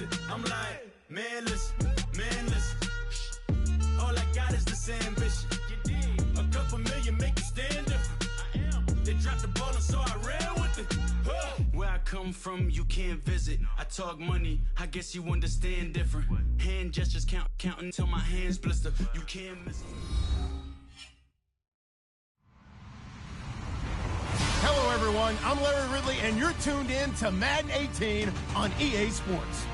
it. I'm like, man, listen, all I got is this ambition. A couple million make you stand different. They dropped the ball and so I ran with it. Where I come from, you can't visit. I talk money, I guess you understand different. Hand gestures counting till my hands blister. You can't miss it. Hello, everyone. I'm Larry Ridley, and you're tuned in to Madden 18 on EA Sports.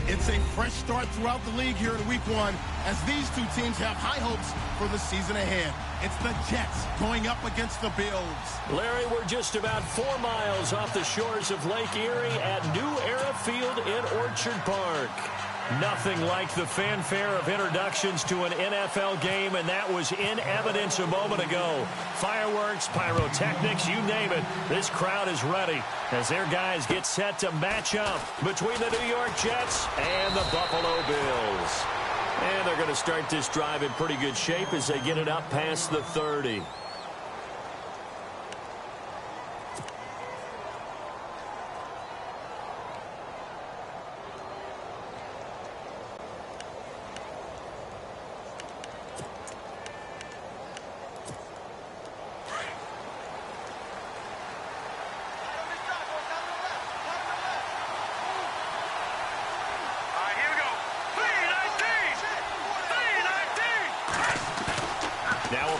It's a fresh start throughout the league here in Week 1 as these two teams have high hopes for the season ahead. It's the Jets going up against the Bills. Larry, we're just about 4 miles off the shores of Lake Erie at New Era Field in Orchard Park. Nothing like the fanfare of introductions to an NFL game, and that was in evidence a moment ago. Fireworks, pyrotechnics, you name it. This crowd is ready as their guys get set to match up between the New York Jets and the Buffalo Bills. And they're going to start this drive in pretty good shape as they get it up past the 30.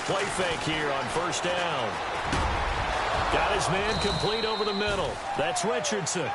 Play fake here on first down. Got his man complete over the middle. That's Richardson.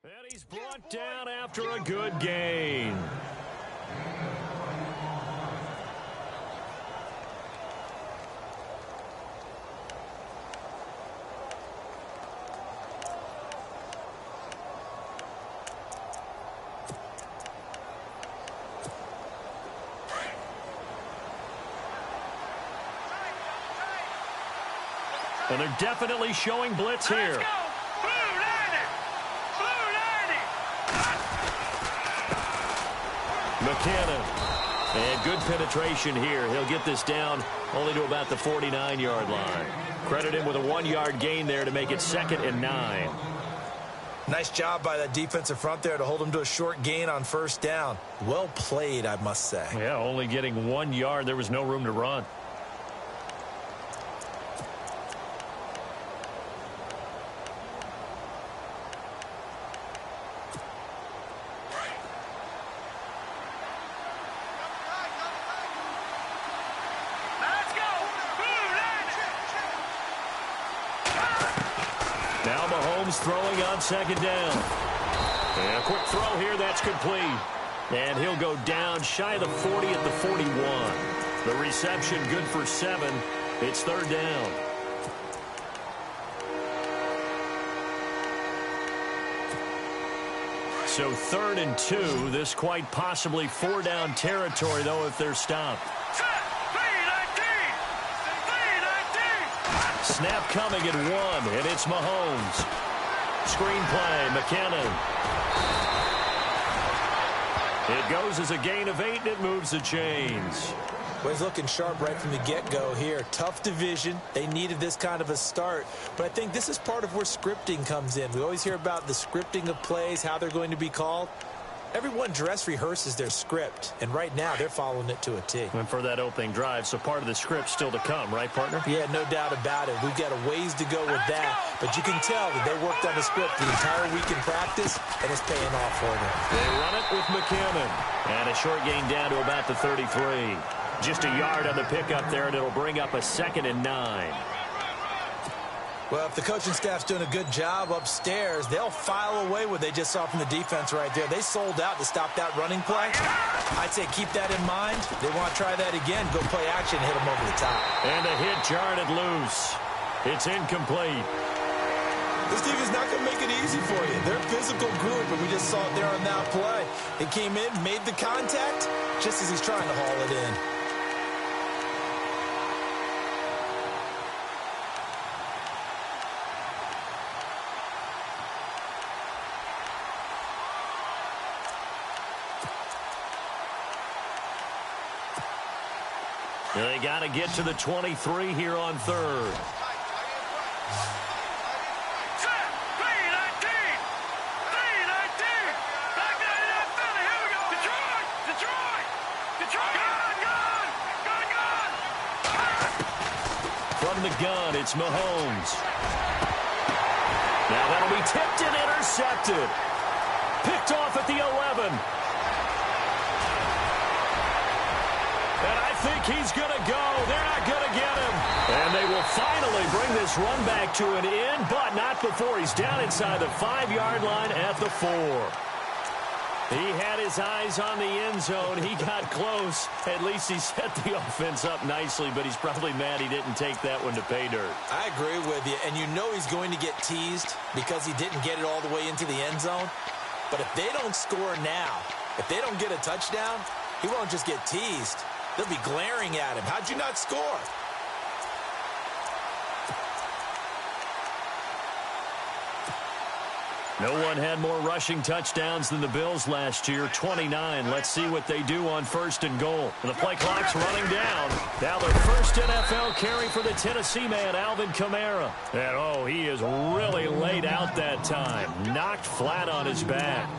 And he's brought down after a good gain. And they're definitely showing blitz here. McKinnon. And good penetration here. He'll get this down only to about the 49-yard line. Credit him with a 1-yard gain there to make it 2nd and 9. Nice job by that defensive front there to hold him to a short gain on first down. Well played, I must say. Yeah, only getting 1 yard. There was no room to run. Now Mahomes throwing on 2nd down. And a quick throw here, that's complete. And he'll go down shy of the 40 at the 41. The reception good for 7. It's 3rd down. So 3rd and 2. This quite possibly 4-down territory, though, if they're stopped. Snap coming at 1, and it's Mahomes. Screenplay, McKinnon. It goes as a gain of 8, and it moves the chains. Well, he's looking sharp right from the get-go here. Tough division. They needed this kind of a start. But I think this is part of where scripting comes in. We always hear about the scripting of plays, how they're going to be called. Everyone dress rehearses their script, and right now they're following it to a T. And for that opening drive, so part of the script still to come, right, partner? Yeah, no doubt about it. We've got a ways to go with that, but you can tell that they worked on the script the entire week in practice, and it's paying off for them. They run it with McKinnon, and a short gain down to about the 33. Just a yard on the pickup there, and it'll bring up a 2nd and 9. Well, if the coaching staff's doing a good job upstairs, they'll file away what they just saw from the defense right there. They sold out to stop that running play. I'd say keep that in mind. They want to try that again. Go play action, hit them over the top. And a hit jarred it loose. It's incomplete. This team is not going to make it easy for you. They're a physical group, and we just saw it there on that play. He came in, made the contact, just as he's trying to haul it in. They got to get to the 23 here on 3rd. From the gun, it's Mahomes. Now that'll be tipped and intercepted. Picked off at the 11. And I think he's going to go. They're not going to get him. And they will finally bring this run back to an end, but not before he's down inside the 5-yard line at the 4. He had his eyes on the end zone. He got close. At least he set the offense up nicely, but he's probably mad he didn't take that one to pay dirt. I agree with you, and you know he's going to get teased because he didn't get it all the way into the end zone. But if they don't score now, if they don't get a touchdown, he won't just get teased. They'll be glaring at him. How'd you not score? No one had more rushing touchdowns than the Bills last year, 29. Let's see what they do on 1st and goal. And the play clock's running down. Now their first NFL carry for the Tennessee man, Alvin Kamara. And, oh, he is really laid out that time. Knocked flat on his back.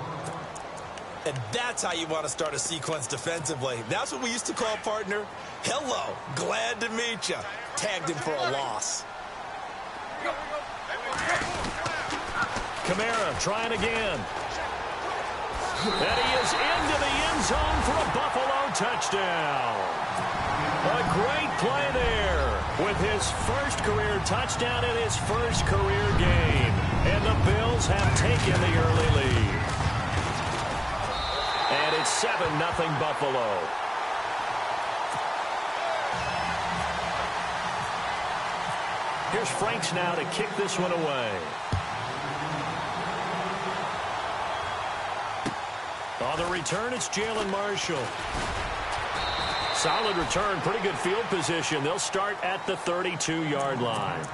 And that's how you want to start a sequence defensively. That's what we used to call, partner, hello, glad to meet you. Tagged him for a loss. Kamara trying again. And he is into the end zone for a Buffalo touchdown. A great play there with his first career touchdown in his first career game. And the Bills have taken the early lead. And it's 7-0 Buffalo. Here's Franks now to kick this one away. On the return, it's Jalen Marshall. Solid return, pretty good field position. They'll start at the 32-yard line.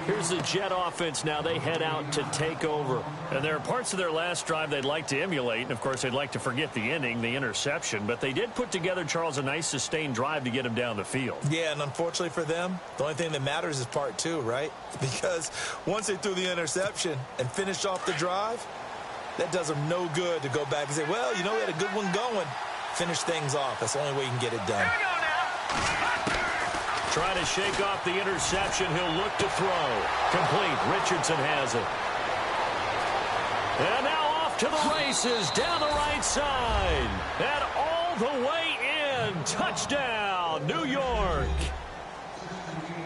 Here's the Jet offense now. They head out to take over. And there are parts of their last drive they'd like to emulate. And, of course, they'd like to forget the ending, the interception. But they did put together, Charles, a nice sustained drive to get him down the field. Yeah, and unfortunately for them, the only thing that matters is part 2, right? Because once they threw the interception and finished off the drive, that does them no good to go back and say, well, you know, we had a good one going. Finish things off. That's the only way you can get it done. Trying to shake off the interception. He'll look to throw. Complete. Richardson has it. And now off to the races down the right side. And all the way in. Touchdown, New York.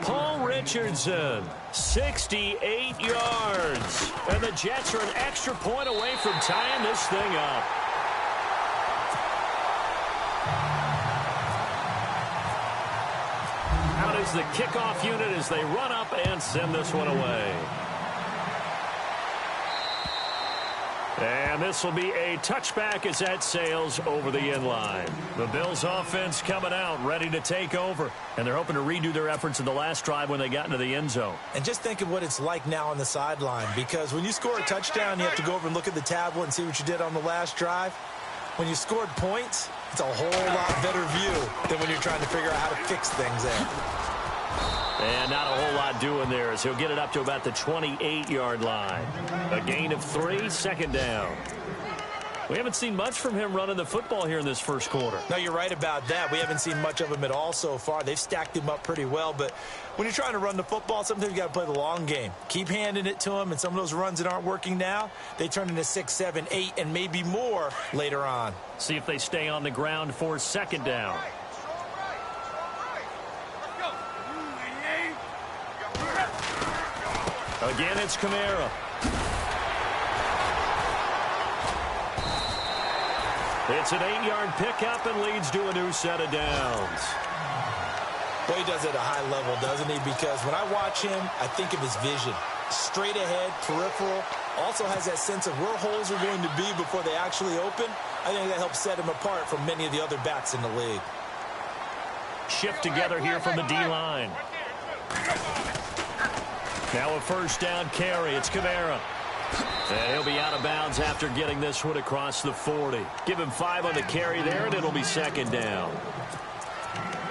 Paul Richardson, 68 yards. And the Jets are an extra point away from tying this thing up. Out is the kickoff unit as they run up and send this one away. And this will be a touchback as that sails over the end line. The Bills offense coming out, ready to take over. And they're hoping to redo their efforts in the last drive when they got into the end zone. And just think of what it's like now on the sideline, because when you score a touchdown, you have to go over and look at the tablet and see what you did on the last drive. When you scored points, it's a whole lot better view than when you're trying to figure out how to fix things there. And not a whole lot doing there as he'll get it up to about the 28-yard line. A gain of 3, second down. We haven't seen much from him running the football here in this first quarter. No, you're right about that. We haven't seen much of him at all so far. They've stacked him up pretty well, but when you're trying to run the football, sometimes you got to play the long game. Keep handing it to him, and some of those runs that aren't working now, they turn into 6, 7, 8, and maybe more later on. See if they stay on the ground for second down. Again, it's Kamara. It's an 8-yard pickup and leads to a new set of downs. Boy, he does it at a high level, doesn't he? Because when I watch him, I think of his vision. Straight ahead, peripheral. Also has that sense of where holes are going to be before they actually open. I think that helps set him apart from many of the other backs in the league. Shift together here from the D-line. Now a first down carry. It's Kamara. And he'll be out of bounds after getting this one across the 40. Give him 5 on the carry there, and it'll be second down.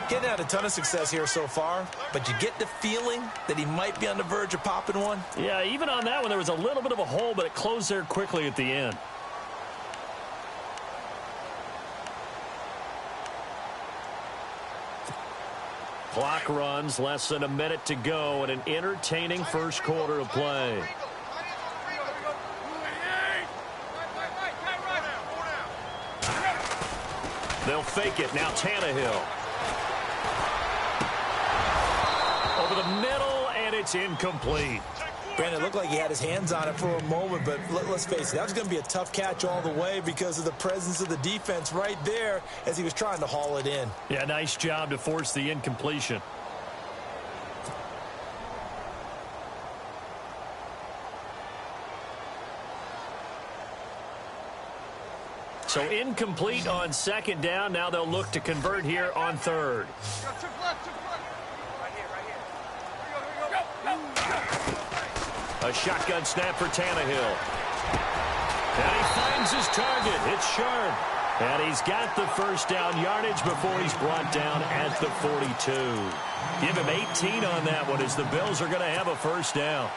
Getting had a ton of success here so far, but you get the feeling that he might be on the verge of popping one. Yeah, even on that one, there was a little bit of a hole, but it closed there quickly at the end. Clock runs, less than a minute to go, and an entertaining first quarter of play. They'll fake it. Now Tannehill. Over the middle, and it's incomplete. Brandon, it looked like he had his hands on it for a moment, but let's face it, that was going to be a tough catch all the way because of the presence of the defense right there as he was trying to haul it in. Yeah, nice job to force the incompletion. So incomplete on second down. Now they'll look to convert here on third. A shotgun snap for Tannehill. And he finds his target. It's sharp. And he's got the first down yardage before he's brought down at the 42. Give him 18 on that one as the Bills are going to have a first down.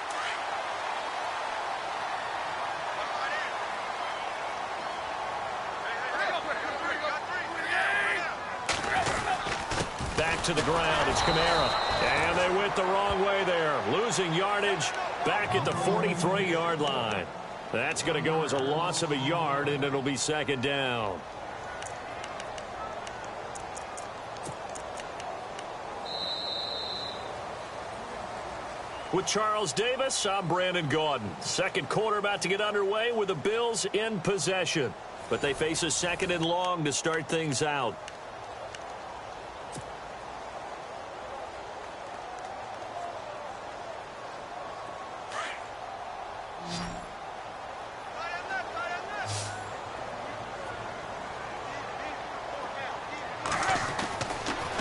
Back to the ground. It's Kamara. And they went the wrong way there. Losing yardage back at the 43-yard line. That's going to go as a loss of a yard, and it'll be second down. With Charles Davis, I'm Brandon Gaudin. Second quarter about to get underway with the Bills in possession. But they face a second and long to start things out.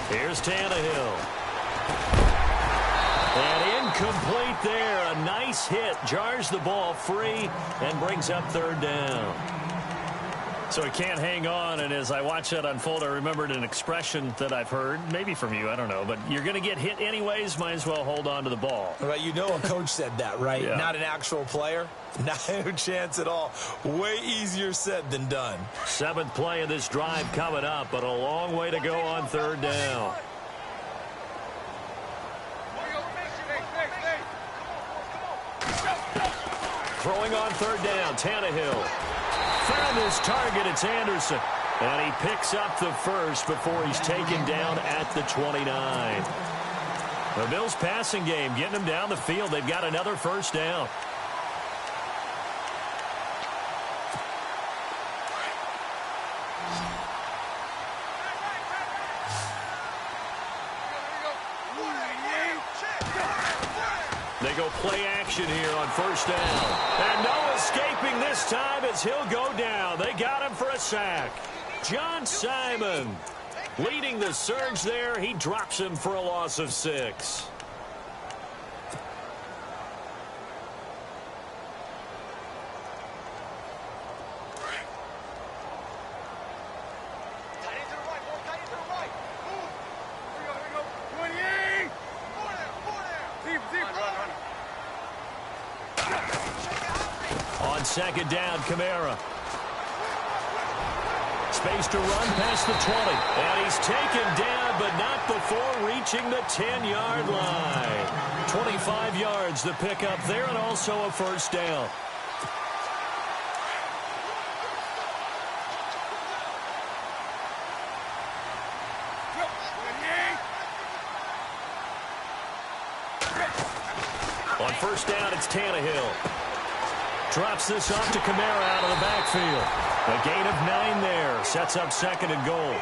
Here's Tannehill. And incomplete there. A nice hit. Jars the ball free and brings up third down. So he can't hang on, and as I watch that unfold, I remembered an expression that I've heard, maybe from you, I don't know, but you're going to get hit anyways, might as well hold on to the ball. Right, you know a coach said that, right? Yeah. Not an actual player. No chance at all. Way easier said than done. 7th play of this drive coming up, but a long way to go on third down. Throwing on third down, Tannehill. Found his target, it's Anderson. And he picks up the first before he's taken down at the 29. The Bills passing game, getting them down the field. They've got another first down. They go play action here on first down. And no escaping this time as he'll go down. They got him for a sack. John Simon leading the surge there. He drops him for a loss of 6. Second down, Kamara. Space to run past the 20. And he's taken down, but not before reaching the 10-yard line. 25 yards the pickup there, and also a first down. On first down, it's Tannehill. Drops this off to Kamara out of the backfield. A gain of 9 there. Sets up second and goal.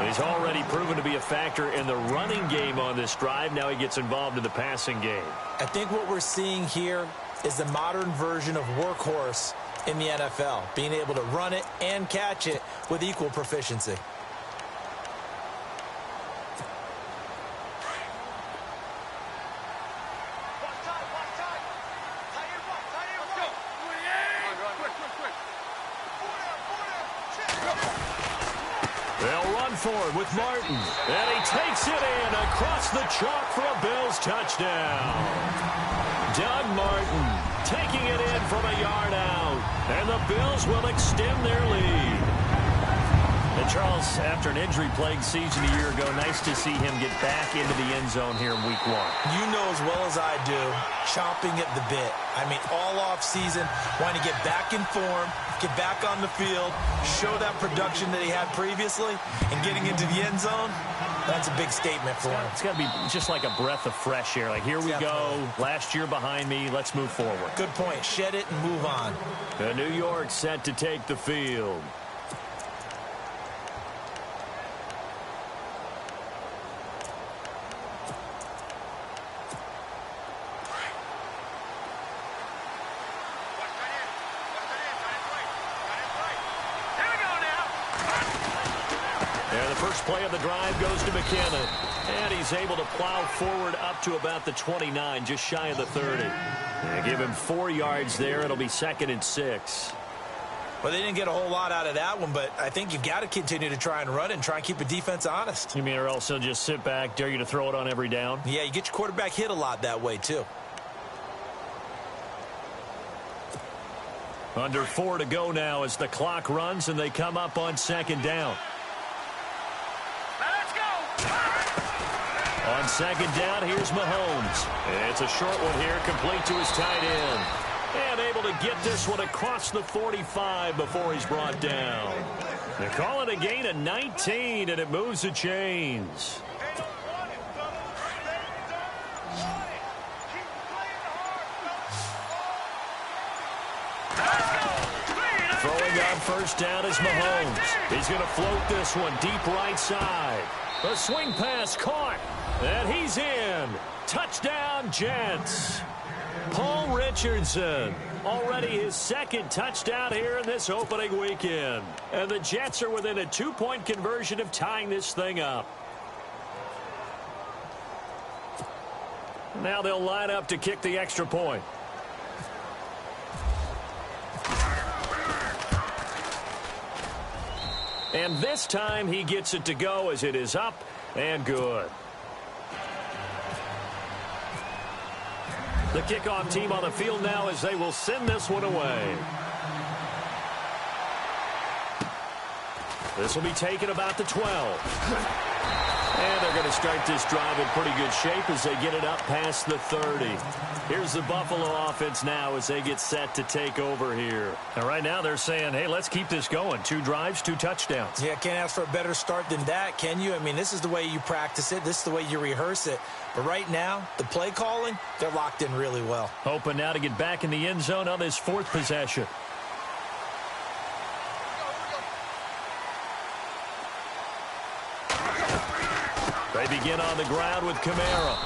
He's already proven to be a factor in the running game on this drive. Now he gets involved in the passing game. I think what we're seeing here is the modern version of workhorse in the NFL. Being able to run it and catch it with equal proficiency. Forward with Martin, and he takes it in across the chalk for a Bills touchdown. Doug Martin taking it in from a yard out, and the Bills will extend their lead. And Charles, after an injury-plagued season a year ago, nice to see him get back into the end zone here in week 1. You know as well as I do, chomping at the bit. I mean, all off season, wanting to get back in form, get back on the field, show that production that he had previously, and getting into the end zone, that's a big statement for him. It's got to be just like a breath of fresh air. Like, here we go, last year behind me, let's move forward. Good point. Shed it and move on. New York set to take the field. Play of the drive goes to McKinnon, and he's able to plow forward up to about the 29, just shy of the 30. They give him 4 yards there. It'll be 2nd and 6. Well, they didn't get a whole lot out of that one, but I think you've got to continue to try and run it and try and keep the defense honest. You mean, or else they'll just sit back, dare you to throw it on every down? Yeah, you get your quarterback hit a lot that way, too. Under 4 to go now as the clock runs, and they come up on 2nd down. On 2nd down, here's Mahomes. And it's a short one here, complete to his tight end. And able to get this one across the 45 before he's brought down. They're calling a gain of 19, and it moves the chains. Throwing on first down is Mahomes. He's going to float this one deep right side. The swing pass caught. And he's in. Touchdown, Jets. Paul Richardson, already his 2nd touchdown here in this opening weekend. And the Jets are within a 2-point conversion of tying this thing up. Now they'll line up to kick the extra point. And this time he gets it to go as it is up and good. The kickoff team on the field now as they will send this one away. This will be taken about the 12. And they're going to start this drive in pretty good shape as they get it up past the 30. Here's the Buffalo offense now as they get set to take over here. And right now they're saying, hey, let's keep this going. 2 drives, 2 touchdowns. Yeah, can't ask for a better start than that, can you? I mean, this is the way you practice it. This is the way you rehearse it. But right now, the play calling, they're locked in really well. Hoping now to get back in the end zone on this 4th possession. They begin on the ground with Kamara.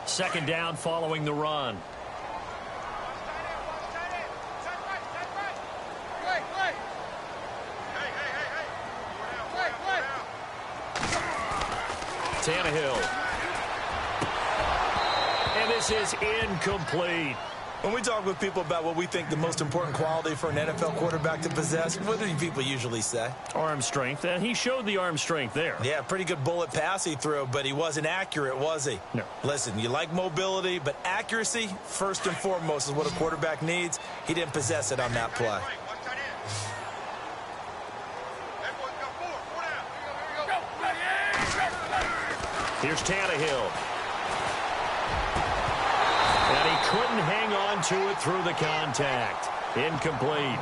Second down following the run. Tannehill. And this is incomplete. When we talk with people about what we think the most important quality for an NFL quarterback to possess, what do people usually say? Arm strength, and he showed the arm strength there. Yeah, pretty good bullet pass he threw, but he wasn't accurate, was he? No. Listen, you like mobility, but accuracy, first and foremost, is what a quarterback needs. He didn't possess it on that play. Here's Tannehill. And he couldn't hang on to it through the contact. Incomplete.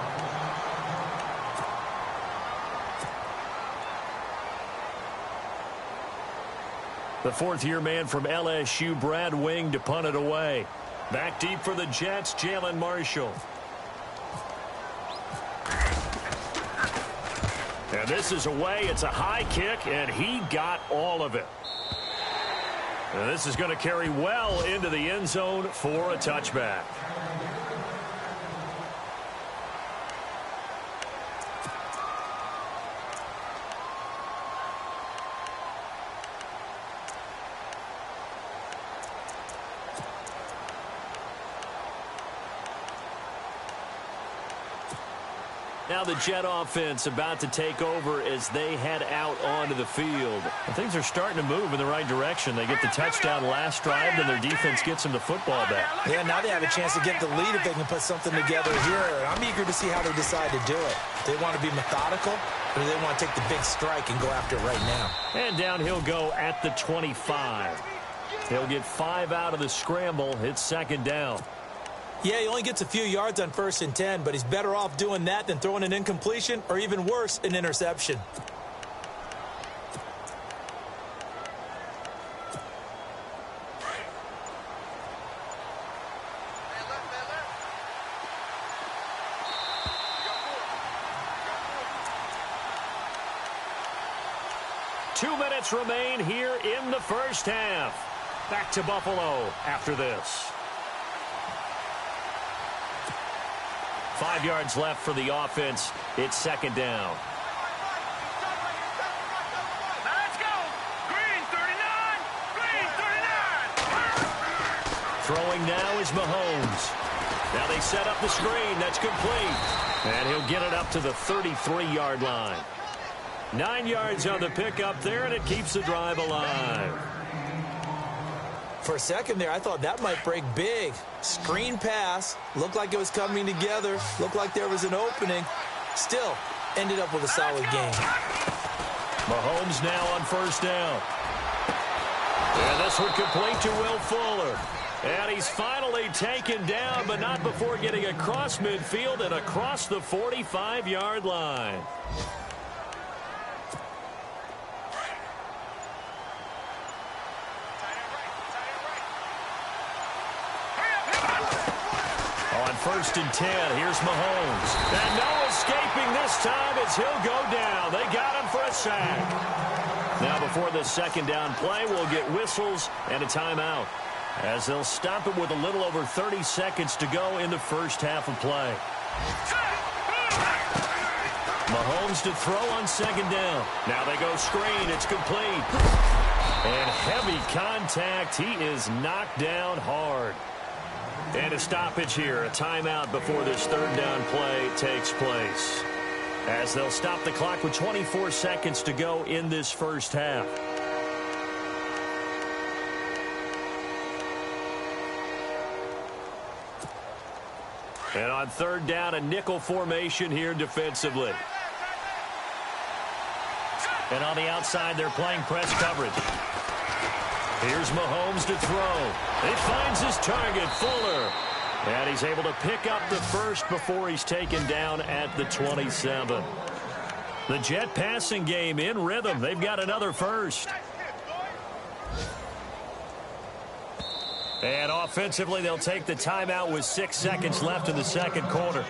The fourth-year man from LSU, Brad Wing, to punt it away. Back deep for the Jets, Jalen Marshall. And this is away. It's a high kick, and he got all of it. And this is going to carry well into the end zone for a touchback. Now the Jet offense about to take over as they head out onto the field. And things are starting to move in the right direction. They get the touchdown last drive, and their defense gets them the football back. Yeah, now they have a chance to get the lead if they can put something together here. I'm eager to see how they decide to do it. They want to be methodical, or do they want to take the big strike and go after it right now? And down he'll go at the 25. He'll get 5 out of the scramble. It's second down. Yeah, he only gets a few yards on 1st and 10, but he's better off doing that than throwing an incompletion or even worse, an interception. Two minutes remain here in the first half. Back to Buffalo after this. 5 yards left for the offense. It's second down. Let's go. Green 39. Green 39. Throwing now is Mahomes. Now they set up the screen. That's complete. And he'll get it up to the 33-yard line. 9 yards on the pickup there, and it keeps the drive alive. For a second there, I thought that might break big. Screen pass. Looked like it was coming together. Looked like there was an opening. Still, ended up with a solid game. Mahomes now on first down. And this one complete to Will Fuller. And he's finally taken down, but not before getting across midfield and across the 45-yard line. First and 10. Here's Mahomes. And no escaping this time as he'll go down. They got him for a sack. Now before the second down play, we'll get whistles and a timeout, as they'll stop it with a little over 30 seconds to go in the first half of play. Mahomes to throw on second down. Now they go screen. It's complete. And heavy contact. He is knocked down hard. And a stoppage here, a timeout before this third down play takes place, as they'll stop the clock with 24 seconds to go in this first half. And on third down, a nickel formation here defensively. And on the outside, they're playing press coverage. Here's Mahomes to throw. He finds his target, Fuller. And he's able to pick up the first before he's taken down at the 27. The Jet passing game in rhythm. They've got another first. And offensively, they'll take the timeout with 6 seconds left in the second quarter.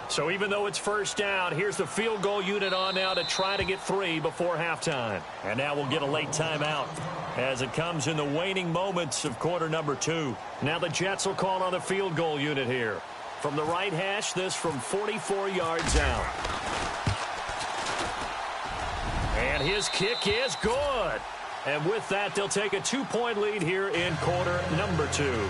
So even though it's first down, here's the field goal unit on now to try to get 3 before halftime. And now we'll get a late timeout. as it comes in the waning moments of quarter number 2. Now the Jets will call on the field goal unit here. From the right hash, this from 44 yards out. And his kick is good. And with that, they'll take a 2-point lead here in quarter number 2.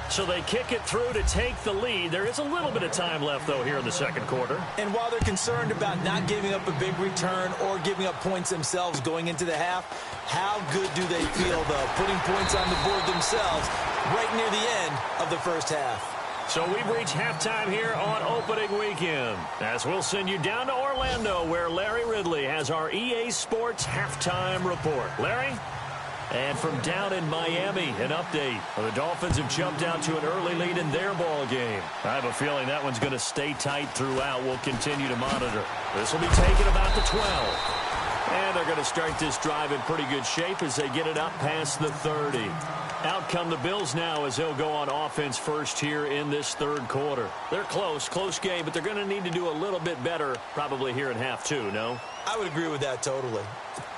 So they kick it through to take the lead. There is a little bit of time left, though, here in the second quarter. And while they're concerned about not giving up a big return or giving up points themselves going into the half, how good do they feel, though, putting points on the board themselves right near the end of the first half? So we've reached halftime here on opening weekend, as we'll send you down to Orlando, where Larry Ridley has our EA Sports halftime report. Larry? And from down in Miami, an update. The Dolphins have jumped out to an early lead in their ball game. I have a feeling that one's going to stay tight throughout. We'll continue to monitor. This will be taken about the 12. And they're going to start this drive in pretty good shape as they get it up past the 30. Out come the Bills now as they'll go on offense first here in this third quarter. They're close game, but they're going to need to do a little bit better probably here in half 2, no? I would agree with that totally.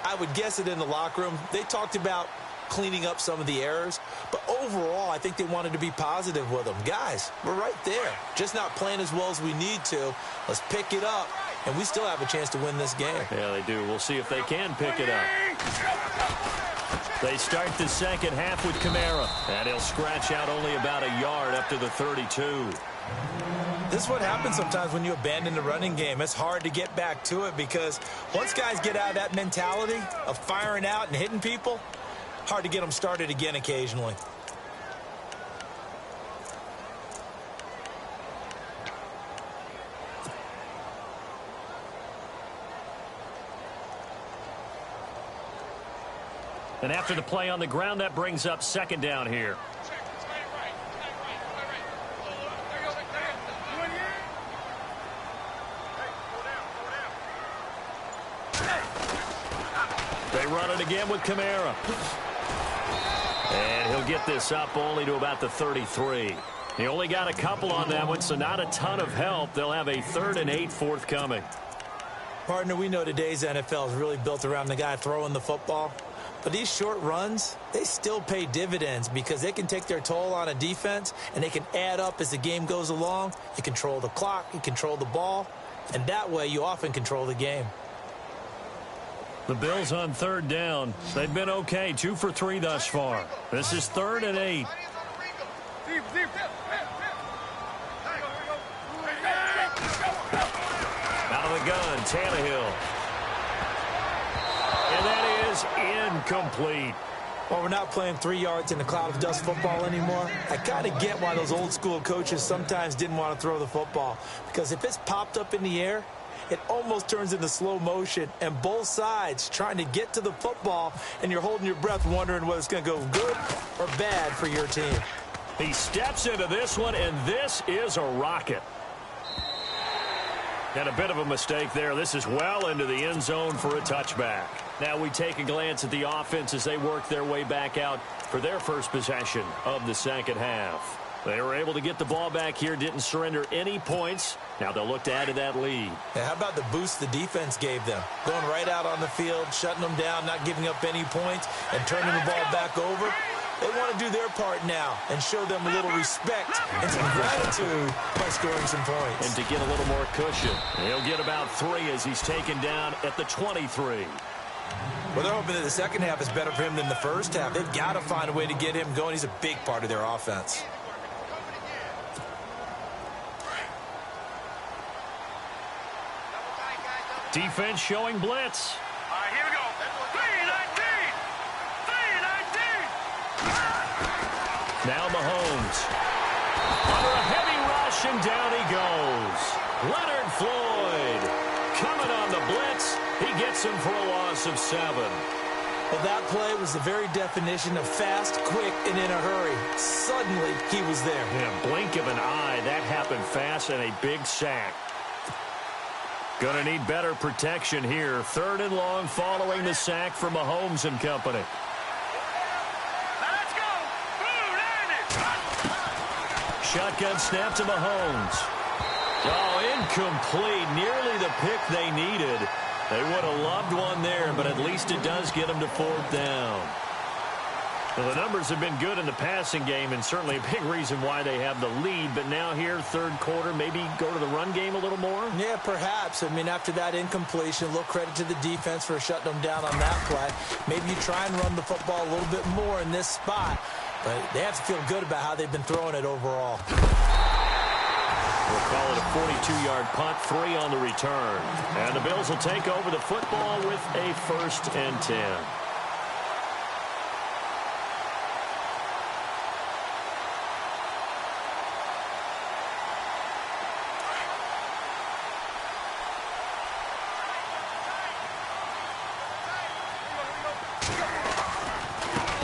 I would guess it in the locker room. They talked about cleaning up some of the errors, but overall, I think they wanted to be positive with them. Guys, we're right there. Just not playing as well as we need to. Let's pick it up, and we still have a chance to win this game. Yeah, they do. We'll see if they can pick it up. They start the second half with Kamara, and he'll scratch out only about a yard up to the 32. This is what happens sometimes when you abandon the running game. It's hard to get back to it because once guys get out of that mentality of firing out and hitting people, hard to get them started again occasionally. And after the play on the ground, that brings up second down here. They run it again with Kamara. And he'll get this up only to about the 33. He only got a couple on that one, so not a ton of help. They'll have a 3rd and 8 forthcoming. Partner, we know today's NFL is really built around the guy throwing the football. But these short runs, they still pay dividends because they can take their toll on a defense and they can add up as the game goes along. You control the clock, you control the ball, and that way you often control the game. The Bills on 3rd down. They've been okay, 2 for 3 thus far. This is 3rd and 8. Out of the gun, Tannehill. And that is incomplete. Well, we're not playing 3 yards in a cloud of dust football anymore. I kind of get why those old school coaches sometimes didn't want to throw the football. Because if it's popped up in the air, it almost turns into slow motion, and both sides trying to get to the football, and you're holding your breath wondering whether it's going to go good or bad for your team. He steps into this one, and this is a rocket. And a bit of a mistake there. This is well into the end zone for a touchback. Now we take a glance at the offense as they work their way back out for their first possession of the second half. They were able to get the ball back here, didn't surrender any points. Now they'll look to add to that lead. Yeah, how about the boost the defense gave them? Going right out on the field, shutting them down, not giving up any points, and turning the ball back over. They want to do their part now and show them a little respect and some gratitude by scoring some points. And to get a little more cushion. He'll get about 3 as he's taken down at the 23. Well, they're hoping that the second half is better for him than the first half. They've got to find a way to get him going. He's a big part of their offense. Defense showing blitz. All right, here we go. 3-19. 3-19. Now Mahomes. Under a heavy rush, and down he goes. Leonard Floyd coming on the blitz. He gets him for a loss of 7. Well, that play was the very definition of fast, quick, and in a hurry. Suddenly, he was there. In a blink of an eye, that happened fast, and a big sack. Going to need better protection here. 3rd and long following the sack from Mahomes and company. Let's go. Shotgun snap to Mahomes. Oh, incomplete. Nearly the pick they needed. They would have loved one there, but at least it does get them to 4th down. Well, the numbers have been good in the passing game and certainly a big reason why they have the lead. But now here, third quarter, maybe go to the run game a little more? Yeah, perhaps. I mean, after that incompletion, a little credit to the defense for shutting them down on that play. Maybe you try and run the football a little bit more in this spot. But they have to feel good about how they've been throwing it overall. We'll call it a 42-yard punt, 3 on the return. And the Bills will take over the football with a 1st and 10.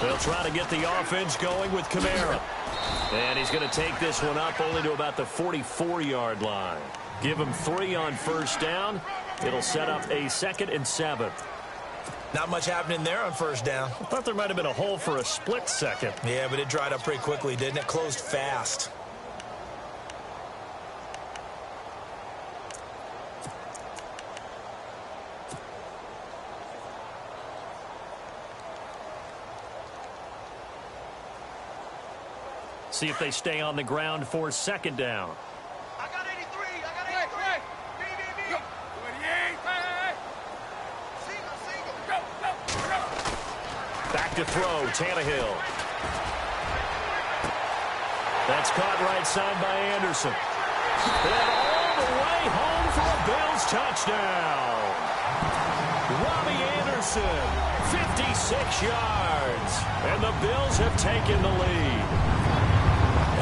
They'll try to get the offense going with Kamara. And he's going to take this one up only to about the 44-yard line. Give him 3 on 1st down. It'll set up a 2nd and 7. Not much happening there on 1st down. I thought there might have been a hole for a split second. Yeah, but it dried up pretty quickly, didn't it? Closed fast. See if they stay on the ground for 2nd down. I got 83. I got 83. B. 28. Hey. Single. Go. Back to throw, Tannehill. That's caught right side by Anderson. And all the way home for a Bills touchdown. Robbie Anderson, 56 yards. And the Bills have taken the lead.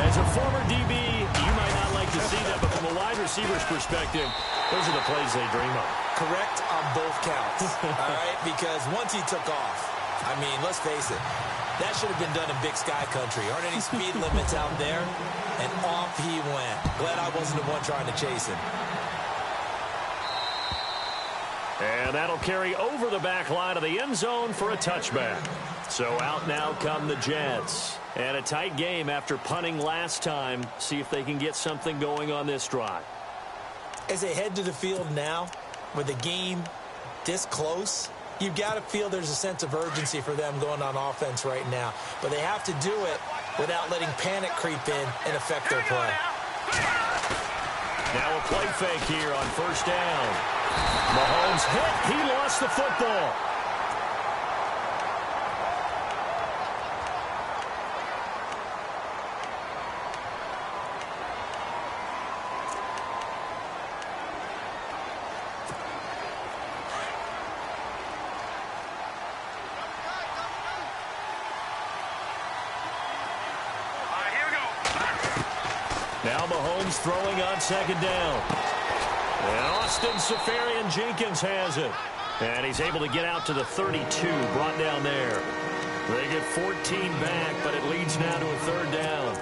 As a former DB, you might not like to see that, but from a wide receiver's perspective, those are the plays they dream of. Correct on both counts, all right? Because once he took off, I mean, let's face it, that should have been done in Big Sky Country. Aren't any speed limits out there? And off he went. Glad I wasn't the one trying to chase him. And that'll carry over the back line of the end zone for a touchback. So out now come the Jets. And a tight game after punting last time. See if they can get something going on this drive. As they head to the field now, with the game this close, you've got to feel there's a sense of urgency for them going on offense right now. But they have to do it without letting panic creep in and affect their play. Now a play fake here on 1st down. Mahomes hit. He lost the football. Now Mahomes throwing on 2nd down. And Austin Seferian-Jenkins has it. And he's able to get out to the 32, brought down there. They get 14 back, but it leads now to a 3rd down.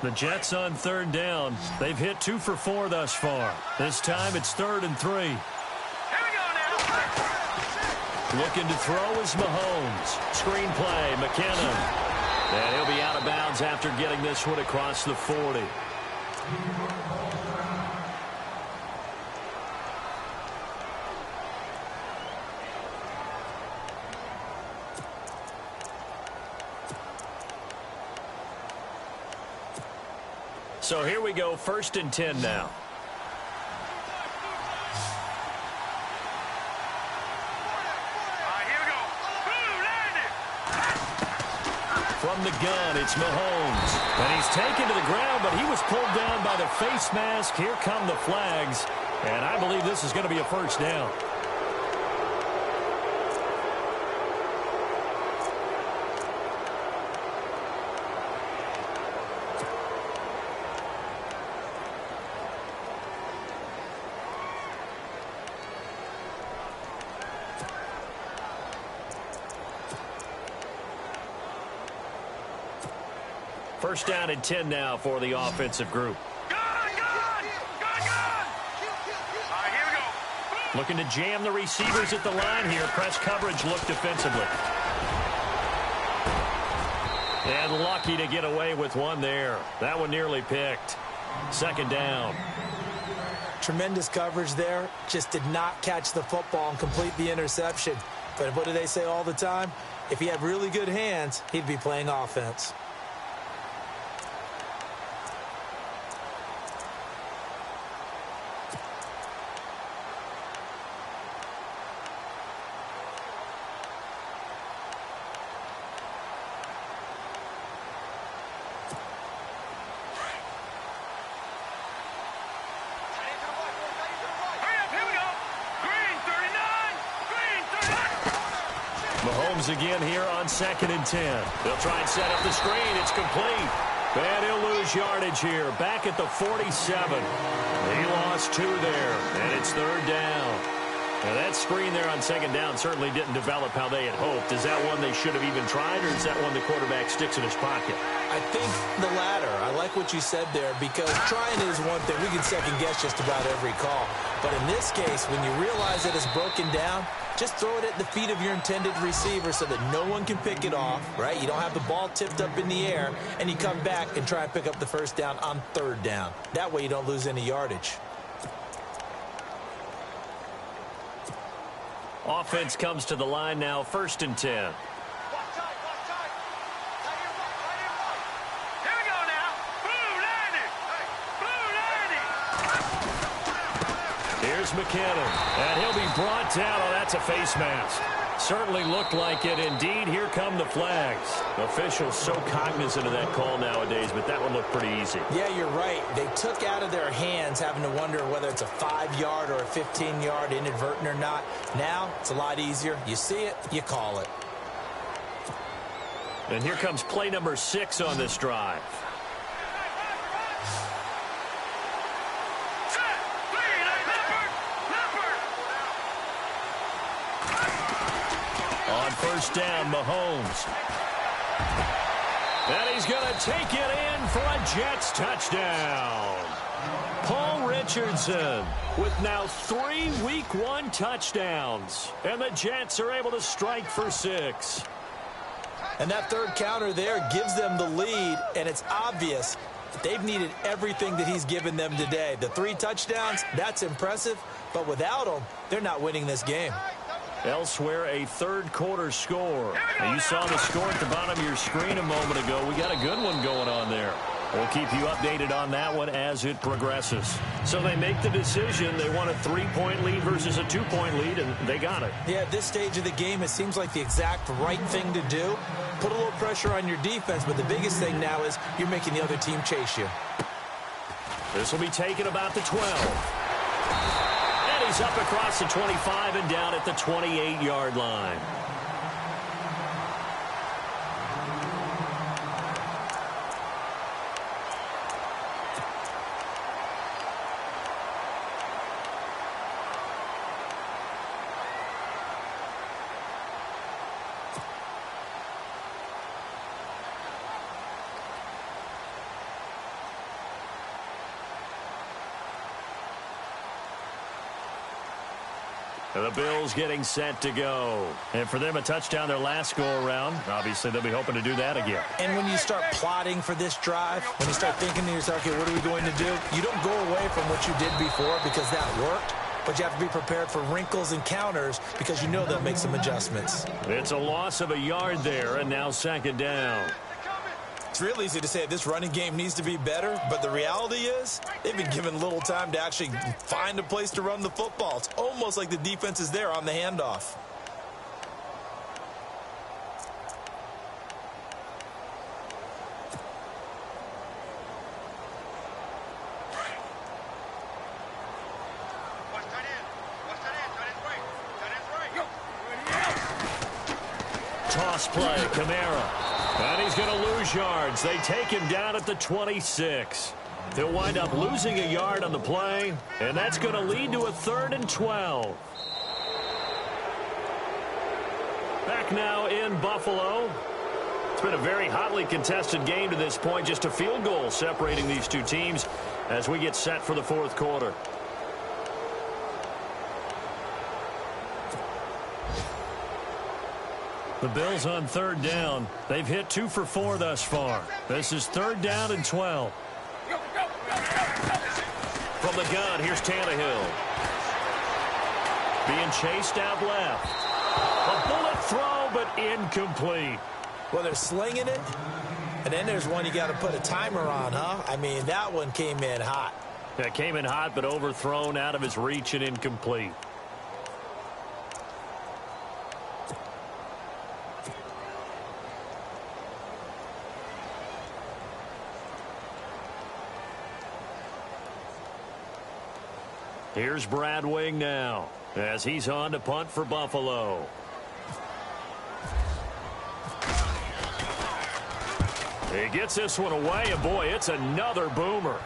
The Jets on 3rd down. They've hit 2 for 4 thus far. This time it's 3rd and 3. Here we go now. Looking to throw is Mahomes. Screen play, McKinnon. And he'll be out of bounds after getting this one across the 40. So here we go, 1st and 10 now. Here we go. Boom, landed. From the gun, it's Mahomes. And he's taken to the ground, but he was pulled down by the face mask. Here come the flags. And I believe this is going to be a 1st down. First down and 10 now for the offensive group. Gun. Here we go. Boom. Looking to jam the receivers at the line here. Press coverage look defensively. And lucky to get away with one there. That one nearly picked. Second down. Tremendous coverage there. Just did not catch the football and complete the interception. But what do they say all the time? If he had really good hands, he'd be playing offense. Mahomes again here on 2nd and 10. They'll try and set up the screen. It's complete. And he'll lose yardage here. Back at the 47. He lost 2 there. And it's 3rd down. Now that screen there on 2nd down certainly didn't develop how they had hoped. Is that one they should have even tried, or is that one the quarterback sticks in his pocket? I think the latter. I like what you said there, because trying is one thing. We can second guess just about every call. But in this case, when you realize that it's broken down, just throw it at the feet of your intended receiver so that no one can pick it off, right? You don't have the ball tipped up in the air, and you come back and try and pick up the 1st down on 3rd down. That way you don't lose any yardage. Offense comes to the line now, 1st and 10. Watch tight. Tight here, right. Here we go now. Blue landing. Here's McKinnon, and he'll be brought down. Oh, that's a face mask. Certainly looked like it. Indeed, here come the flags. Officials so cognizant of that call nowadays, but that one looked pretty easy. Yeah, you're right. They took out of their hands having to wonder whether it's a 5-yard or a 15-yard inadvertent or not. Now, it's a lot easier. You see it, you call it. And here comes play number 6 on this drive. On 1st down, Mahomes. And he's going to take it in for a Jets touchdown. Paul Richardson with now 3 Week 1 touchdowns. And the Jets are able to strike for 6. And that 3rd counter there gives them the lead, and it's obvious they've needed everything that he's given them today. The 3 touchdowns, that's impressive, but without him, they're not winning this game. Elsewhere, a 3rd quarter score. Now, you saw the score at the bottom of your screen a moment ago. We got a good one going on there. We'll keep you updated on that one as it progresses. So they make the decision. They want a 3-point lead versus a 2-point lead, and they got it. Yeah, at this stage of the game, it seems like the exact right thing to do. Put a little pressure on your defense, but the biggest thing now is you're making the other team chase you. This will be taken about the 12. And he's up across the 25 and down at the 28-yard line. The Bills getting set to go. And for them, a touchdown their last go-around. Obviously, they'll be hoping to do that again. And when you start plotting for this drive, when you start thinking to yourself, okay, what are we going to do? You don't go away from what you did before because that worked. But you have to be prepared for wrinkles and counters because you know they'll make some adjustments. It's a loss of a yard there, and now 2nd down. It's real easy to say this running game needs to be better, but the reality is they've been given little time to actually find a place to run the football. It's almost like the defense is there on the handoff. Toss play, Kamara. And he's going to lose yards. They take him down at the 26. They'll wind up losing a yard on the play, and that's going to lead to a 3rd and 12. Back now in Buffalo. It's been a very hotly contested game to this point. Just a field goal separating these two teams as we get set for the 4th quarter. The Bills on third down. They've hit 2 for 4 thus far. This is 3rd down and 12. From the gun, here's Tannehill. Being chased out left. A bullet throw, but incomplete. Well, they're slinging it. And then there's one you got to put a timer on, huh? I mean, that one came in hot. That came in hot, but overthrown, out of his reach, and incomplete. Here's Brad Wing now, as he's on to punt for Buffalo. He gets this one away, and boy, it's another boomer.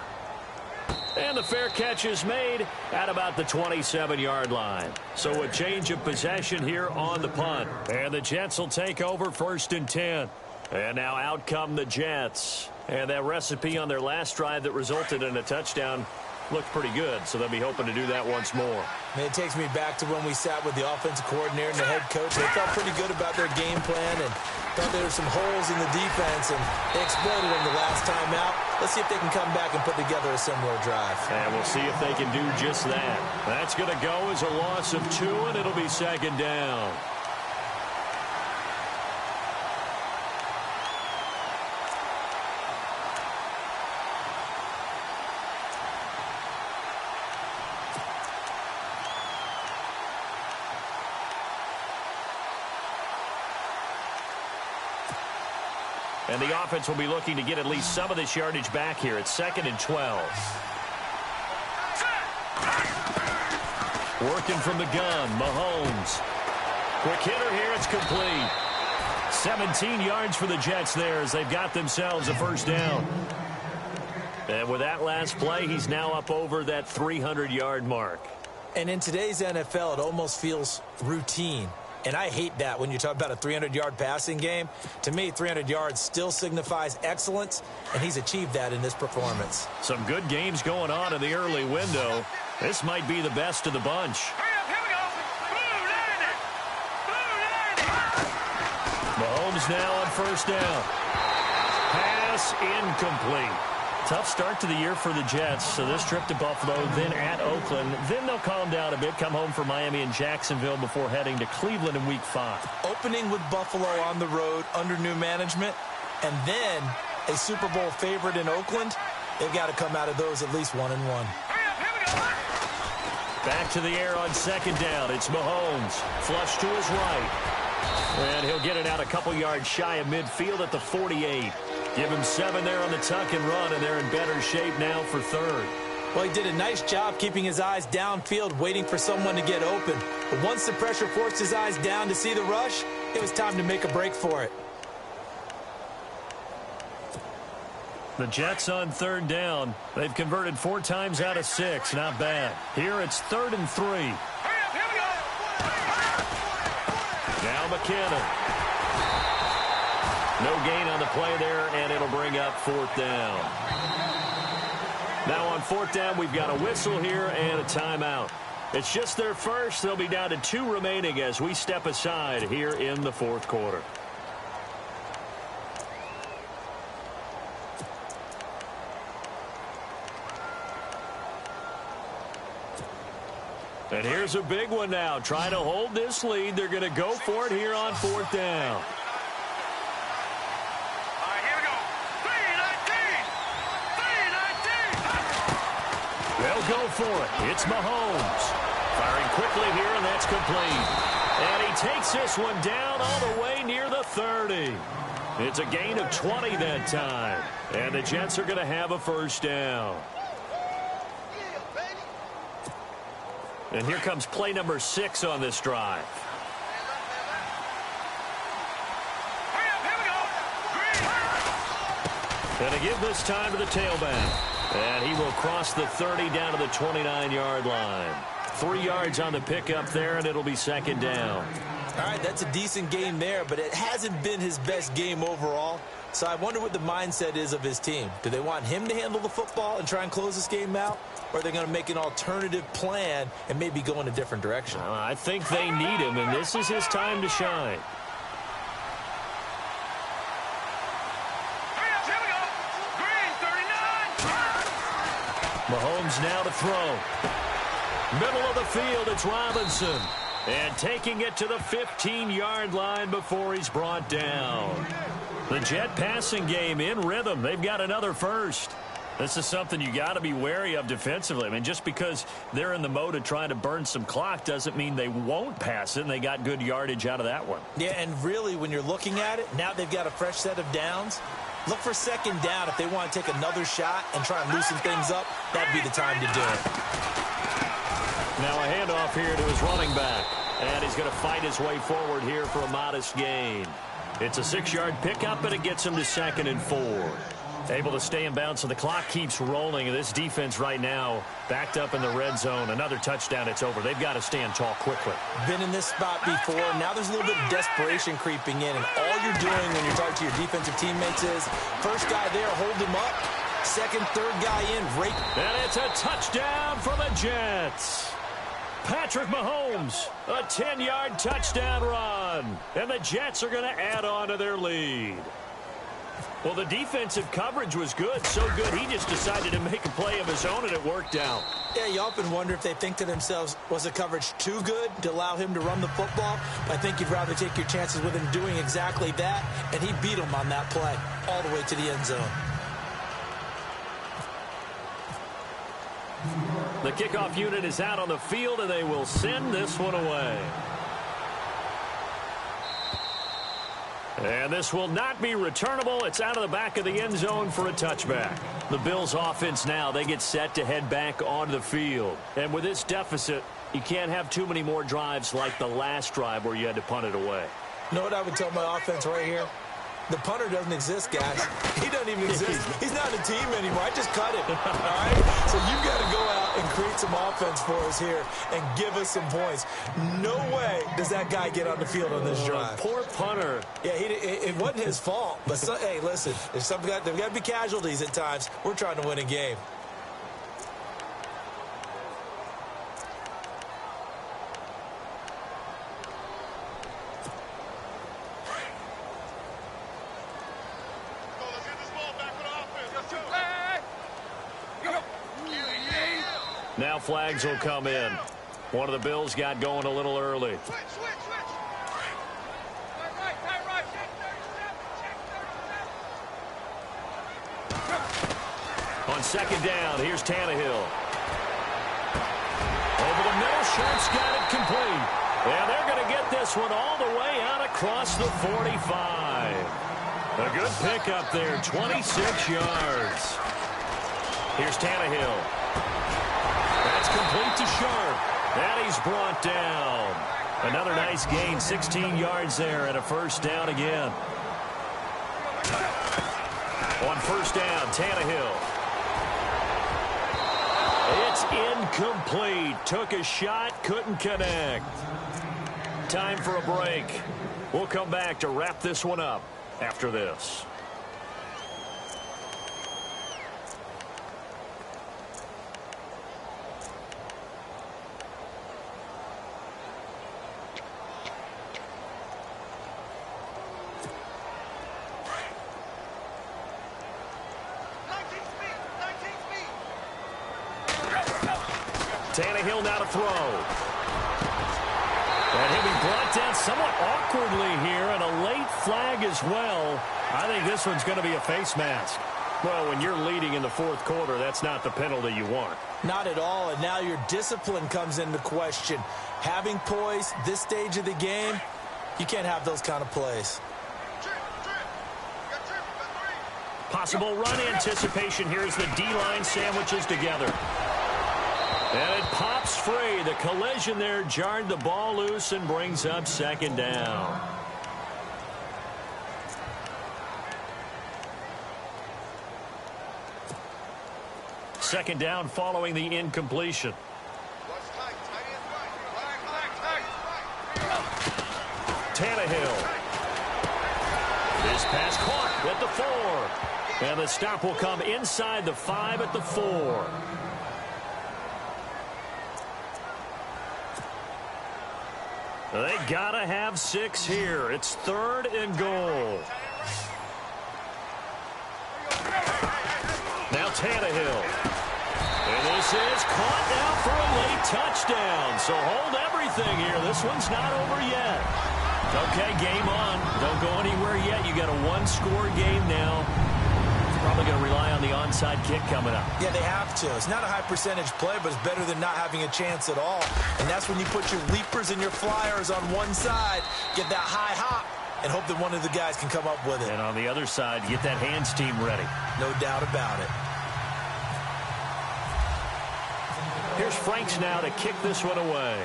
And the fair catch is made at about the 27-yard line. So a change of possession here on the punt. And the Jets will take over 1st and 10. And now out come the Jets. And that recipe on their last drive that resulted in a touchdown looked pretty good, so they'll be hoping to do that once more. And it takes me back to when we sat with the offensive coordinator and the head coach. They felt pretty good about their game plan and thought there were some holes in the defense, and they exploited them the last time out. Let's see if they can come back and put together a similar drive. And we'll see if they can do just that. That's going to go as a loss of 2, and it'll be 2nd down. And the offense will be looking to get at least some of this yardage back here. It's 2nd and 12. Working from the gun, Mahomes. Quick hitter here, it's complete. 17 yards for the Jets there as they've got themselves a 1st down. And with that last play, he's now up over that 300-yard mark. And in today's NFL, it almost feels routine. And I hate that when you talk about a 300-yard passing game. To me, 300 yards still signifies excellence, and he's achieved that in this performance. Some good games going on in the early window. This might be the best of the bunch. Mahomes now on 1st down. Pass incomplete. Tough start to the year for the Jets. So this trip to Buffalo, then at Oakland. Then they'll calm down a bit, come home for Miami and Jacksonville before heading to Cleveland in Week 5. Opening with Buffalo on the road under new management, and then a Super Bowl favorite in Oakland. They've got to come out of those at least 1-1. Back to the air on 2nd down. It's Mahomes. Flush to his right. And he'll get it out a couple yards shy of midfield at the 48. Give him 7 there on the tuck and run, and they're in better shape now for 3rd. Well, he did a nice job keeping his eyes downfield, waiting for someone to get open. But once the pressure forced his eyes down to see the rush, it was time to make a break for it. The Jets on 3rd down. They've converted 4 times out of 6. Not bad. Here it's 3rd and 3. Now McKinnon. No gain on the play there, and it'll bring up 4th down. Now on 4th down, we've got a whistle here and a timeout. It's just their first. They'll be down to 2 remaining as we step aside here in the 4th quarter. And here's a big one now. Trying to hold this lead. They're going to go for it here on 4th down. They'll go for it. It's Mahomes. Firing quickly here, and that's complete. And he takes this one down all the way near the 30. It's a gain of 20 that time. And the Jets are going to have a 1st down. And here comes play number 6 on this drive. And to give this time to the tailback. And he will cross the 30 down to the 29-yard line. 3 yards on the pickup there, and it'll be 2nd down. All right, that's a decent game there, but it hasn't been his best game overall. So I wonder what the mindset is of his team. Do they want him to handle the football and try and close this game out? Or are they going to make an alternative plan and maybe go in a different direction? I think they need him, and this is his time to shine. Mahomes now to throw. Middle of the field, it's Robinson. And taking it to the 15-yard line before he's brought down. The Jet passing game in rhythm. They've got another first. This is something you got to be wary of defensively. I mean, just because they're in the mode of trying to burn some clock doesn't mean they won't pass it, and they got good yardage out of that one. Yeah, and really, when you're looking at it, now they've got a fresh set of downs. Look for second down if they want to take another shot and try and loosen things up. That'd be the time to do it. Now a handoff here to his running back. And he's going to fight his way forward here for a modest gain. It's a 6-yard pickup, and it gets him to 2nd and 4. Able to stay in bounds, so the clock keeps rolling. And this defense right now backed up in the red zone. Another touchdown, it's over. They've got to stand tall quickly. Been in this spot before. Now there's a little bit of desperation creeping in. And all you're doing when you're talking to your defensive teammates is, first guy there, hold him up. Second, third guy in, rake. And it's a touchdown for the Jets. Patrick Mahomes, a 10-yard touchdown run. And the Jets are going to add on to their lead. Well, the defensive coverage was good, so good he just decided to make a play of his own, and it worked out. Yeah, you often wonder if they think to themselves, was the coverage too good to allow him to run the football? I think you'd rather take your chances with him doing exactly that, and he beat him on that play all the way to the end zone. The kickoff unit is out on the field, and they will send this one away. And this will not be returnable. It's out of the back of the end zone for a touchback. The Bills offense now, they get set to head back onto the field. And with this deficit, you can't have too many more drives like the last drive where you had to punt it away. You know what I would tell my offense right here? The punter doesn't exist, guys. He doesn't even exist. He's not a team anymore. I just cut him. All right? So you've got to go out and create some offense for us here and give us some points. No way does that guy get on the field on this drive. Poor punter. Yeah, it wasn't his fault. But, hey, listen, there's got to be casualties at times. We're trying to win a game. Now flags will come in. One of the Bills got going a little early. On second down, here's Tannehill. Over the middle, Sharp's got it complete. And they're going to get this one all the way out across the 45. A good pickup there, 26 yards. Here's Tannehill. That's complete to Sharp. And he's brought down. Another nice gain, 16 yards there, and a first down again. On first down, Tannehill. It's incomplete. Took a shot, couldn't connect. Time for a break. We'll come back to wrap this one up after this. Tannehill now to throw. And he'll be brought down somewhat awkwardly here, and a late flag as well. I think this one's going to be a face mask. Well, when you're leading in the fourth quarter, that's not the penalty you want. Not at all, and now your discipline comes into question. Having poise this stage of the game, you can't have those kind of plays. Possible run anticipation here as the D-line sandwiches together. And it pops free. The collision there jarred the ball loose and brings up second down. Second down following the incompletion. Tannehill. This pass caught at the 4. And the stop will come inside the 5 at the 4. They gotta have 6 here. It's 3rd and goal. Now Tannehill. And this is caught now for a late touchdown. So hold everything here. This one's not over yet. Okay, game on. Don't go anywhere yet. You got a one-score game now. Probably going to rely on the onside kick coming up. Yeah, they have to. It's not a high-percentage play, but it's better than not having a chance at all. And that's when you put your leapers and your flyers on one side, get that high hop, and hope that one of the guys can come up with it. And on the other side, get that hands team ready. No doubt about it. Here's Franks now to kick this one away.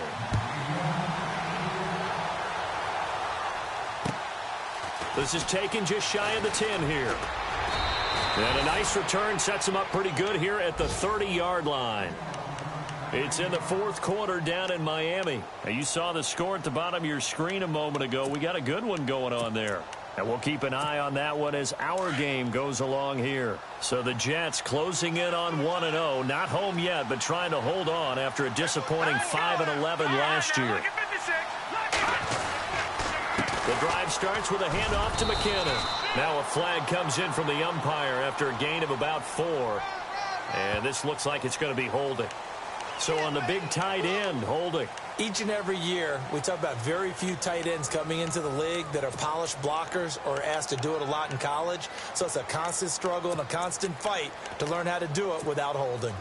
This is taken just shy of the 10 here. And a nice return sets him up pretty good here at the 30-yard line. It's in the fourth quarter down in Miami. Now, you saw the score at the bottom of your screen a moment ago. We got a good one going on there. And we'll keep an eye on that one as our game goes along here. So the Jets closing in on 1-0. Not home yet, but trying to hold on after a disappointing 5-11 last year. The drive starts with a handoff to McKinnon. Now a flag comes in from the umpire after a gain of about 4. And this looks like it's going to be holding. So on the big tight end, holding. Each and every year, we talk about very few tight ends coming into the league that are polished blockers or asked to do it a lot in college. So it's a constant struggle and a constant fight to learn how to do it without holding.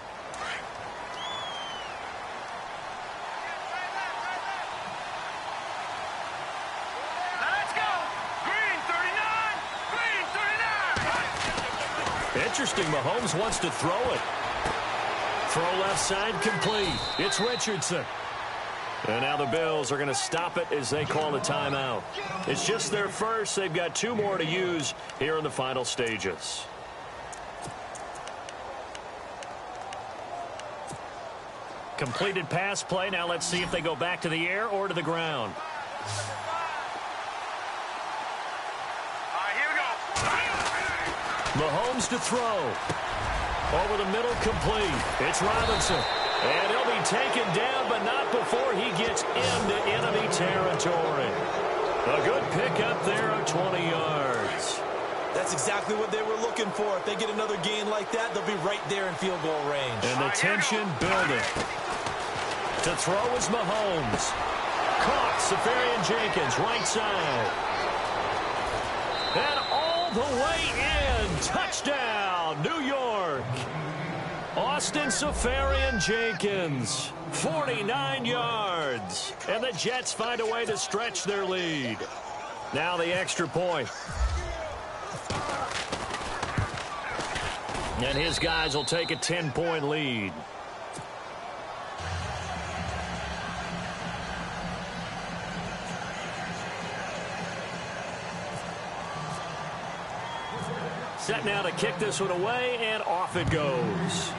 Interesting, Mahomes wants to throw it. Throw left side complete. It's Richardson. And now the Bills are going to stop it as they call the timeout. It's just their first. They've got 2 more to use here in the final stages. Completed pass play. Now let's see if they go back to the air or to the ground. Mahomes to throw. Over the middle, complete. It's Robinson. And he'll be taken down, but not before he gets into enemy territory. A good pickup there of 20 yards. That's exactly what they were looking for. If they get another gain like that, they'll be right there in field goal range. And the tension building. To throw is Mahomes. Caught, Safarian Jenkins, right side. And all the way in. Touchdown, New York. Austin Safarian Jenkins, 49 yards. And the Jets find a way to stretch their lead. Now the extra point. And his guys will take a 10-point lead. Set now to kick this one away, and off it goes.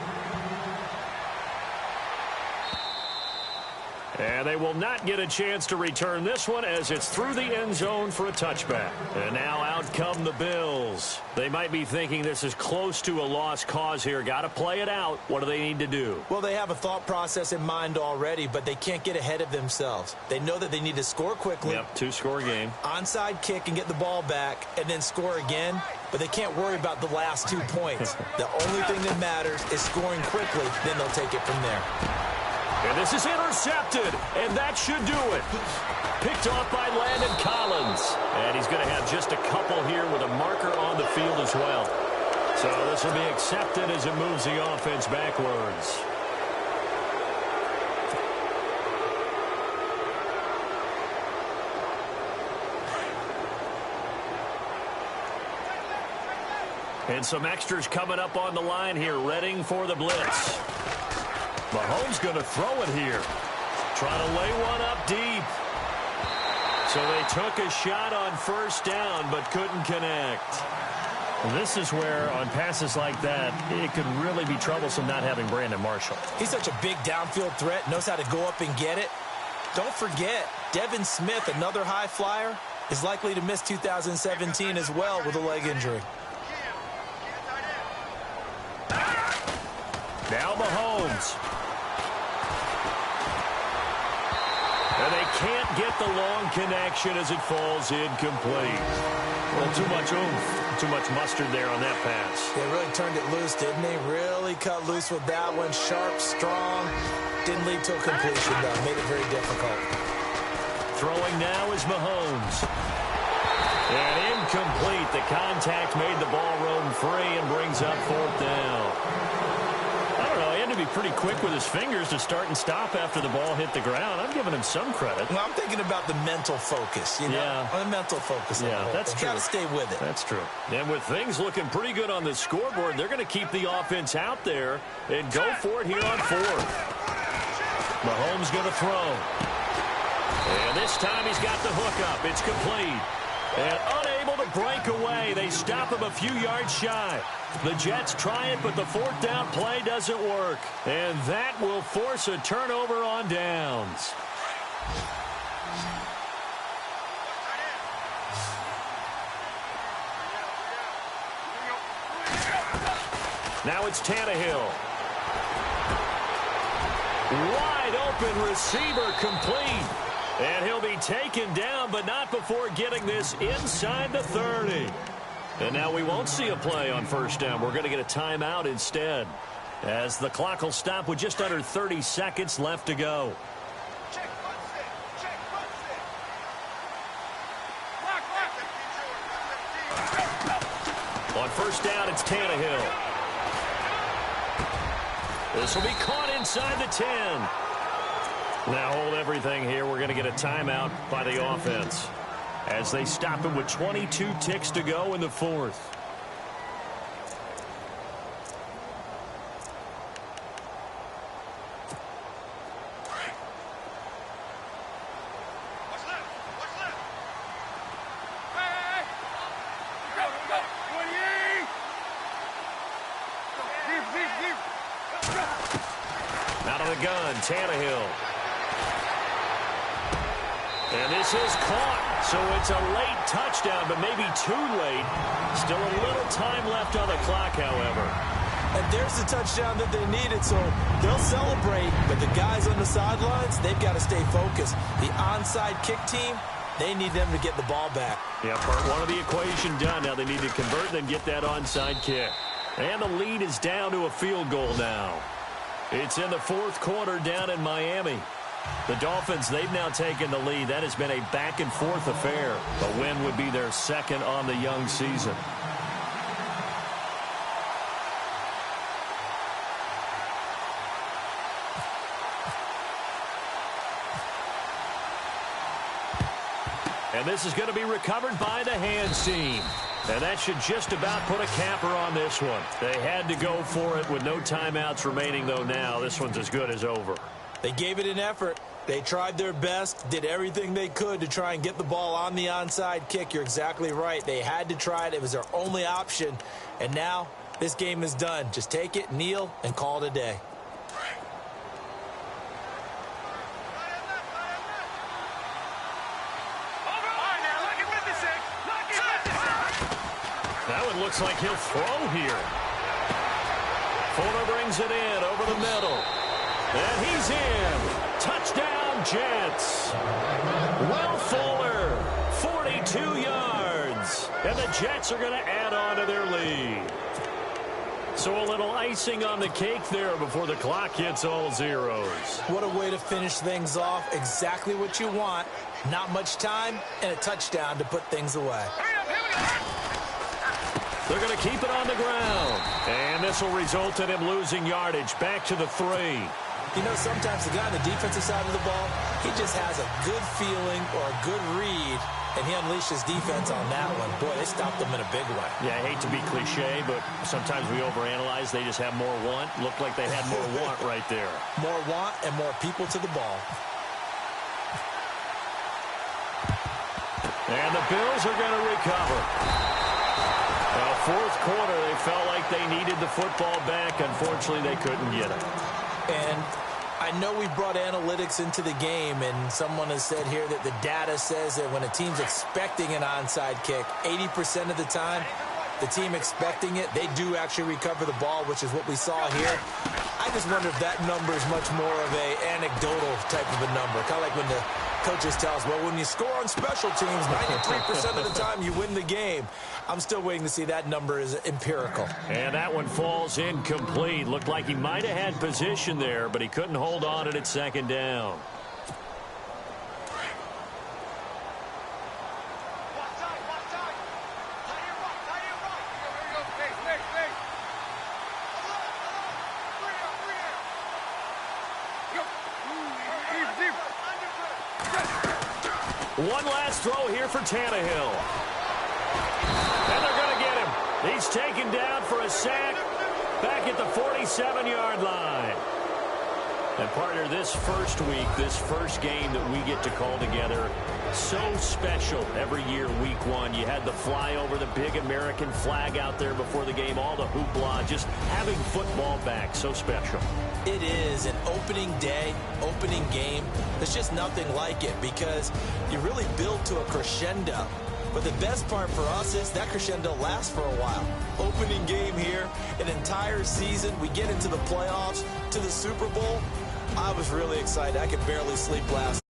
And they will not get a chance to return this one as it's through the end zone for a touchback. And now out come the Bills. They might be thinking this is close to a lost cause here. Got to play it out. What do they need to do? Well, they have a thought process in mind already, but they can't get ahead of themselves. They know that they need to score quickly. Yep, 2-score game. Onside kick and get the ball back and then score again. But they can't worry about the last 2 points. The only thing that matters is scoring quickly. Then they'll take it from there. And this is intercepted, and that should do it. Picked off by Landon Collins. And he's going to have just a couple here with a marker on the field as well. So this will be accepted as it moves the offense backwards. And some extras coming up on the line here, readying for the blitz. Mahomes going to throw it here. Trying to lay one up deep. So they took a shot on first down, but couldn't connect. This is where, on passes like that, it could really be troublesome not having Brandon Marshall. He's such a big downfield threat, knows how to go up and get it. Don't forget, Devin Smith, another high flyer, is likely to miss 2017 as well with a leg injury. Now Mahomes. And they can't get the long connection as it falls incomplete. Well, too much oomph, too much mustard there on that pass. They really turned it loose, didn't they? Really cut loose with that one. Sharp, strong. Didn't lead to a completion, though. Made it very difficult. Throwing now is Mahomes. And incomplete. The contact made the ball roam free and brings up fourth down. I don't know. He had to be pretty quick with his fingers to start and stop after the ball hit the ground. I'm giving him some credit. Well, I'm thinking about the mental focus, you know? Yeah. The mental focus. Yeah, that's true. Got to stay with it. That's true. And with things looking pretty good on the scoreboard, they're going to keep the offense out there and go for it here on fourth. Mahomes going to throw. And this time he's got the hook up. It's complete. And unable to break away. They stop him a few yards shy. The Jets try it, but the fourth down play doesn't work. And that will force a turnover on downs. Now it's Tannehill. Wide open receiver complete. And he'll be taken down, but not before getting this inside the 30. And now we won't see a play on first down. We're going to get a timeout instead, as the clock will stop with just under 30 seconds left to go. Check, On first down, it's Tannehill. This will be caught inside the 10. Now hold everything here. We're going to get a timeout by the offense as they stop him with 22 ticks to go in the fourth. What's left? What's left? Hey! Go, go! 28! Deep. Out of the gun, Tannehill. And this is caught, so it's a late touchdown, but maybe too late. Still a little time left on the clock, however. And there's the touchdown that they needed, so they'll celebrate. But the guys on the sidelines, they've got to stay focused. The onside kick team, they need them to get the ball back. Yeah, part one of the equation done. Now they need to convert and then get that onside kick. And the lead is down to a field goal now. It's in the fourth quarter down in Miami. The Dolphins, they've now taken the lead. That has been a back-and-forth affair. The win would be their second on the young season. And this is going to be recovered by the hands team. And that should just about put a capper on this one. They had to go for it with no timeouts remaining, though now. This one's as good as over. They gave it an effort. They tried their best, did everything they could to try and get the ball on the onside kick. You're exactly right. They had to try it. It was their only option. And now this game is done. Just take it, kneel, and call it a day. That one looks like he'll throw here. Fuller brings it in over the middle. And he's in. Touchdown, Jets. Will Fuller, 42 yards. And the Jets are going to add on to their lead. So a little icing on the cake there before the clock hits all zeros. What a way to finish things off. Exactly what you want. Not much time and a touchdown to put things away. They're going to keep it on the ground. And this will result in him losing yardage back to the 3. You know, sometimes the guy on the defensive side of the ball, he just has a good feeling or a good read, and he unleashed his defense on that one. Boy, they stopped them in a big way. Yeah, I hate to be cliche, but sometimes we overanalyze. They just have more want. Looked like they had more want right there. More want and more people to the ball. And the Bills are going to recover. Well, fourth quarter, they felt like they needed the football back. Unfortunately, they couldn't get it. And I know we brought analytics into the game, and someone has said here that the data says that when a team's expecting an onside kick, 80% of the time, the team expecting it, they do actually recover the ball, which is what we saw here. I just wonder if that number is much more of a anecdotal type of a number. Kind of like when the coaches tell us, well, when you score on special teams, 93% of the time you win the game. I'm still waiting to see that number is empirical. And that one falls incomplete. Looked like he might have had position there, but he couldn't hold on at second down. One last throw here for Tannehill. And they're going to get him. He's taken down for a sack back at the 47-yard line. And partner, this first week, this first game that we get to call together, so special every year, week one. You had the flyover, the big American flag out there before the game, all the hoopla, just having football back, so special. It is an opening day, opening game. There's just nothing like it because you really build to a crescendo. But the best part for us is that crescendo lasts for a while. Opening game here, an entire season. We get into the playoffs, to the Super Bowl. I was really excited. I could barely sleep last